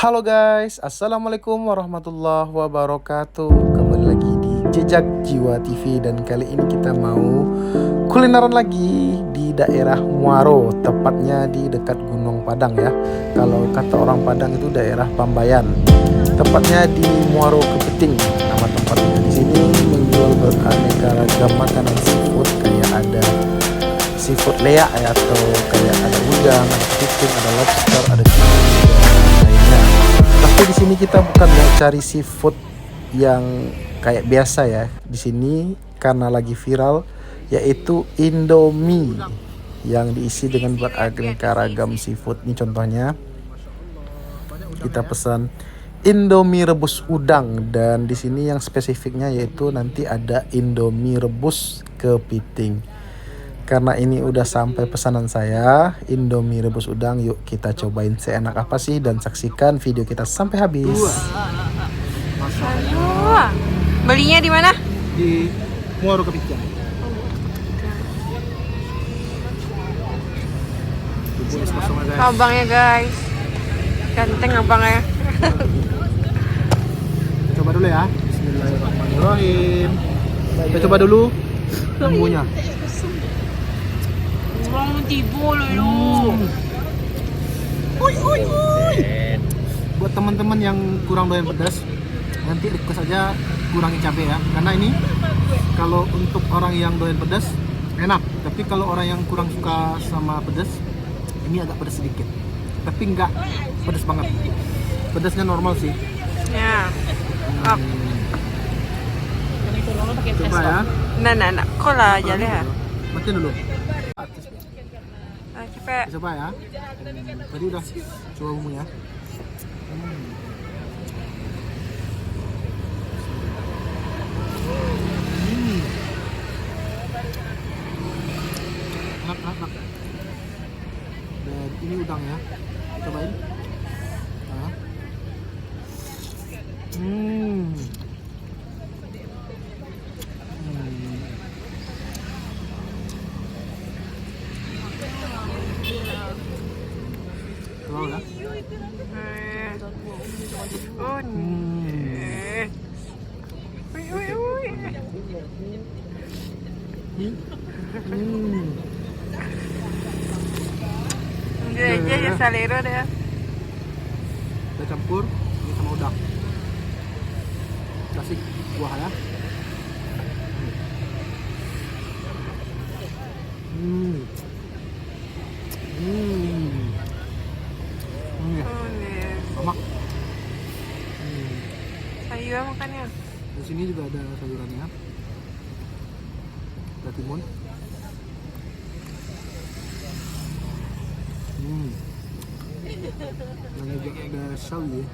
Halo guys, Assalamualaikum warahmatullahi wabarakatuh. Kembali lagi di Jejak Jiwa TV. Dan kali ini kita mau kulineran lagi di daerah Muaro, tepatnya di dekat Gunung Padang ya. Kalau kata orang Padang itu daerah Pambayan. Tepatnya di Muaro Kepiting nama tempatnya. Di sini menjual beraneka ragam makanan seafood, kayak ada seafood leak ya, atau kayak ada udang, ada kepiting, ada lobster, ada cumi dan lainnya. Tapi di sini kita bukan mau cari seafood yang kayak biasa ya. Di sini karena lagi viral, yaitu Indomie yang diisi dengan beraneka ragam seafood. Ini contohnya kita pesan Indomie rebus udang, dan di sini yang spesifiknya yaitu nanti ada Indomie rebus kepiting. Karena ini udah sampai pesanan saya, Indomie rebus udang, yuk kita cobain seenak apa sih, dan saksikan video kita sampai habis. Aduh, belinya di mana? Di Muaro Kepiting. Abangnya guys, ganteng abangnya. Coba dulu ya. Bismillahirrahmanirrahim. Kita coba dulu bumbunya. Orang tiba lu. Buat teman-teman yang kurang doyan pedas, nanti request aja kurangi cabai ya. Karena ini kalau untuk orang yang doyan pedas enak, tapi kalau orang yang kurang suka sama pedas, ini agak pedas sedikit. Tapi enggak pedas banget. Pedasnya normal sih. Ya. Coba ya. Nah. Kok lah aja ya? Matiin dulu. Cepet. Coba ya. Tadi udah coba bumbunya. Enak. Dan ini udangnya. Kita cobain. Nah. Wow ya. Dia aja ya salero deh. Kita campur ini sama udang. Kasih kuah ya. Enak. Sayur makannya. Di sini juga ada sayurannya. Ada timun. Dan juga ada sawi.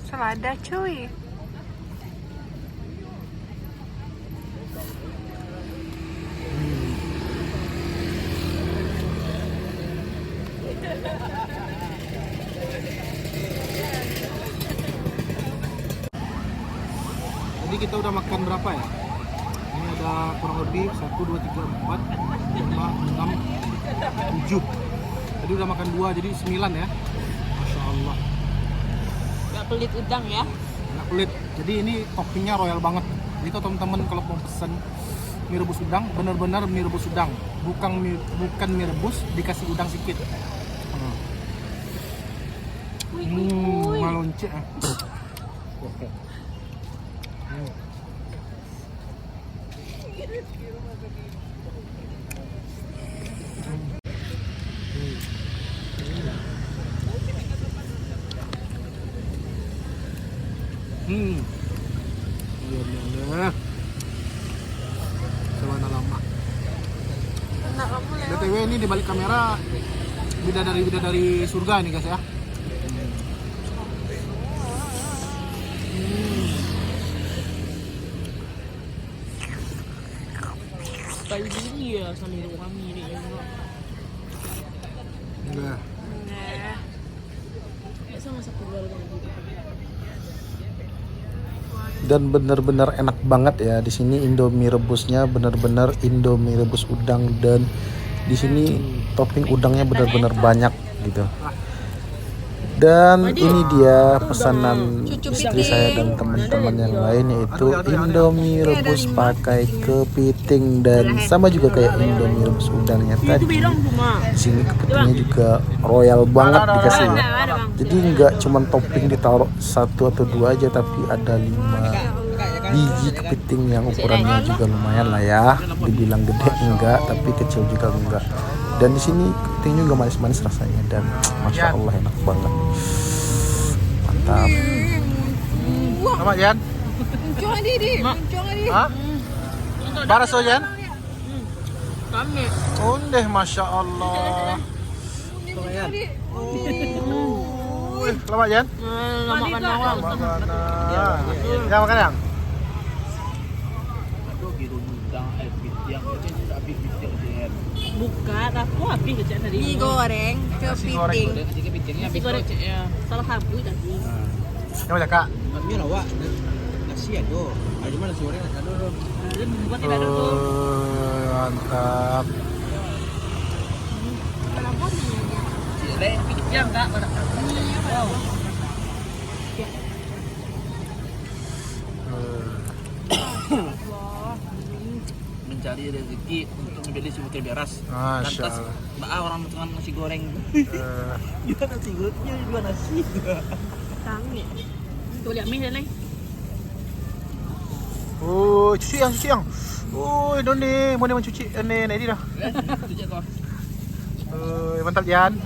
Selada cuy. Jadi kita udah makan berapa ya? Ini ada kurang lebih 1, 2, 3, 4, 5, 6, 7. Tadi udah makan 2, jadi 9 ya. Masya Allah. Gak pelit udang ya? Nggak pelit. Jadi ini toppingnya royal banget. Jadi kalau teman-teman kalau mau pesen mie rebus udang, bener-bener mie rebus udang. Bukan mie rebus dikasih udang sedikit. Malonce. Iya. Celana lama. Enak kamu ya. BTW ini di balik kamera bidadari surga nih guys ya. Kayak gini ya sambil kami ini. Enggak. Nah. Sama satu dua Dan bener-bener enak banget ya. Di sini Indomie rebusnya bener-bener Indomie rebus udang, dan di sini topping udangnya bener-bener banyak gitu. Dan ini dia pesanan istri saya dan teman-teman yang lain, yaitu Indomie rebus pakai kepiting dan sama juga kayak Indomie rebus udangnya tadi. Di sini kepitingnya juga royal banget dikasih ya. Jadi nggak cuman topping ditaruh 1 atau 2 aja, tapi ada 5 biji kepiting yang ukurannya juga lumayan lah ya. Dibilang gede enggak, tapi kecil juga enggak. Dan di sini kepiting juga manis-manis rasanya dan masya Allah enak banget. Mantap. Sama Jan? Muncung adi di, muncung adi. Hah? Baras so Jan? Kami. Undeh masya Allah. Wih, lama Jan? Lama kan awal. Mana? Ya makan yang? Bukan, aku habis kerja tadi. Mie goreng kepiting. Nasi goreng ya. Salah satu tadi. Yang macam kak? Kami rawak nasi ada. Ada mana nasi goreng ada tu. Ada buat tidak ada tuh. Mantap. Yang enggak pada. Mencari rezeki untuk menjadi si putri beras. Masya Lantas, Allah. orang makan nasi goreng. Dia nasi gorengnya dua nasi. Tangi. Tuh lihat mie dan lain. Oh, cuci yang. Oh, donde, mau mencuci ini dah. Tu je kau. Mantap Jan.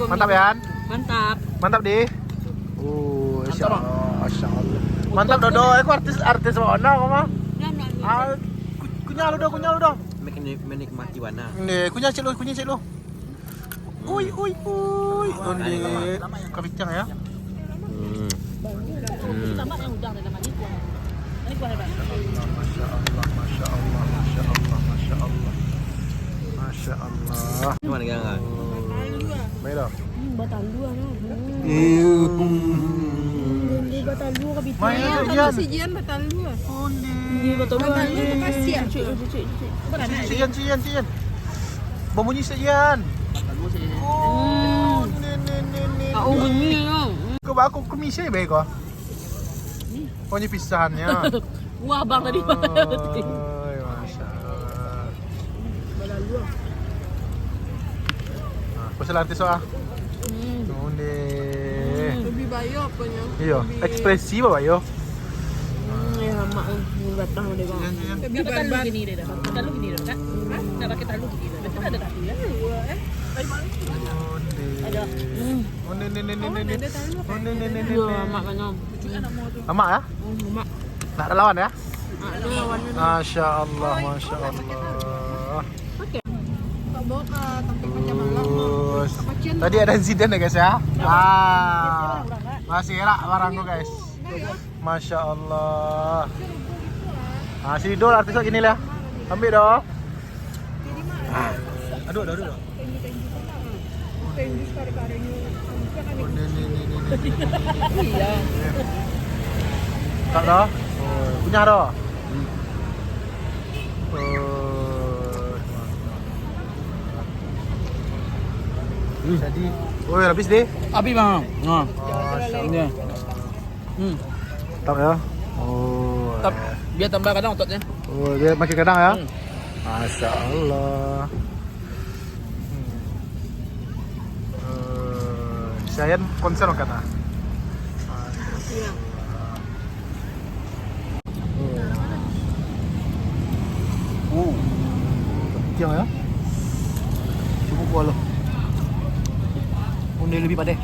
Mantap Jan. Mantap. Mantap deh. Oh, Masya Allah. Mantap Dodo, aku artis mana kau mah? Kunyah lu dong. Menikmati warna. Nih, kunyah cik lu. Uy. Donde, kepiting ya. Tambah yang udang dan mani kuah. Ini kuah hebat. Masya Allah. Mana kan? Baik dah. Batang dua no. Ini batang dua kebiting. Main Yang tu tambah Jan. si Jian batal dua. Ini batang dua. Batal dua kasih ya. Cik. Cian. Berbunyi sekian. Oh, nih. Kau bunyi no. Kau aku komisi baik kau. Oh, ini pisahannya. Wah bang tadi. Oh, Masya Allah. Batang dua. Pasal artis ah. Donde. Lebih bayo apanya. Iya, ekspresi apa yo? Ya mak batang deh bang. Lebih Batang lu barbar. gini deh dah. Batang lu gini dah. Nak pakai talu gini. Betul ada tadi ya. Ada. Oh, nih. Ada tahu apa? Oh, nih. Ya mak kan nom. Lama ya? Mak. Nak ada lawan ya? Ada lawannya. Masya Allah. Tak bawa ke tempat macam malam. Terus. Apa Jian? Tadi ada insiden ya guys ya? Masih enak barangku guys. Masya Allah. Si Didol artis lagi nih lah. Ambil dong. Aduh. Tendis kare-karenya. Oh, nih. Iya. Tak dah. Punya dah. Jadi, habis deh. Abi bang. Nah. Ini. Tak ya? Oh. Biar tambah kadang ototnya. Oh, dia makin kadang ya? Masya Allah. Saya konser kata. Kepiting ya? Cukup kuala. Undi lebih padat.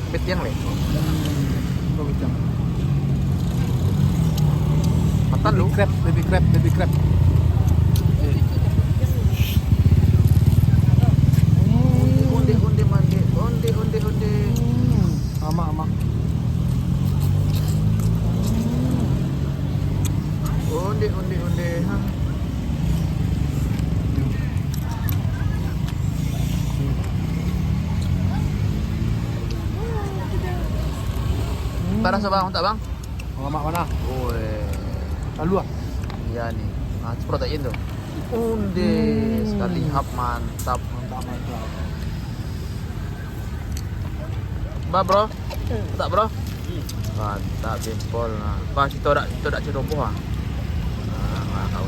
Kepiting leh. Kepiting. Makan lu? Baby crab. Onde. Ama. Onde. Tak rasa bang, tak bang? Ama mana? Oh, Lalu ah. iya nih. Ah, protein tuh. Onde sekali hap mantap. Ba bro? Tak bro? Mantap jempol nah. Pas itu tak ceroboh ah. Nah, tahu.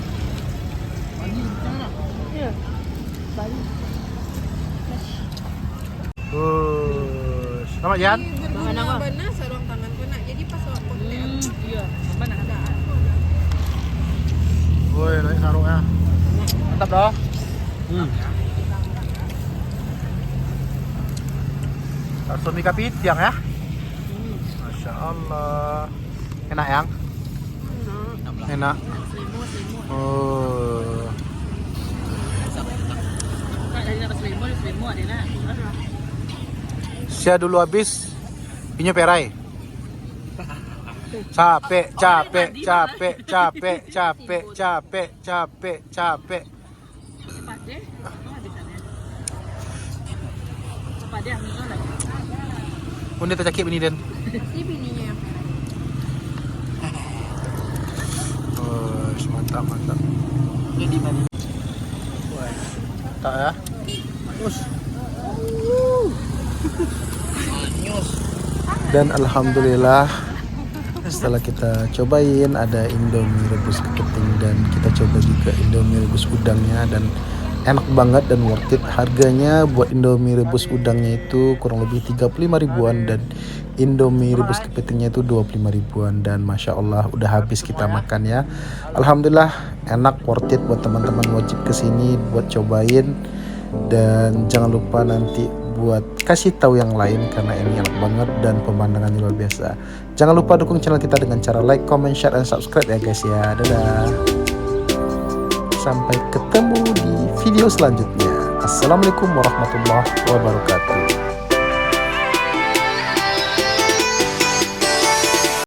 Iya. Bali. Selamat Jan. Berguna benar sarung tangan kena. Jadi pas awak konten. Iya, mana ada. Woi, naik sarungnya. Mantap bro. Langsung mie kapitiang ya. Masya Allah. Enak yang? Enak. Oh. Dari dapat selimo ada nak. Saya dulu habis pinyo perai. Capek. Cepat deh. Cepat deh ambil lagi. Undi tercakip ini Den. Ini bininya. Oh, mantap. Jadi mana? Tak ya. Dan alhamdulillah setelah kita cobain ada Indomie rebus kepiting dan kita coba juga Indomie rebus udangnya dan enak banget dan worth it. Harganya buat Indomie rebus udangnya itu kurang lebih 35 ribuan dan Indomie rebus kepitingnya itu 25 ribuan dan Masya Allah udah habis kita makan ya. Alhamdulillah enak, worth it buat teman-teman, wajib kesini buat cobain dan jangan lupa nanti buat kasih tahu yang lain karena ini enak banget dan pemandangannya luar biasa. Jangan lupa dukung channel kita dengan cara like, comment, share, dan subscribe ya guys ya. Dadah. Sampai ketemu di video selanjutnya. Assalamualaikum warahmatullahi wabarakatuh.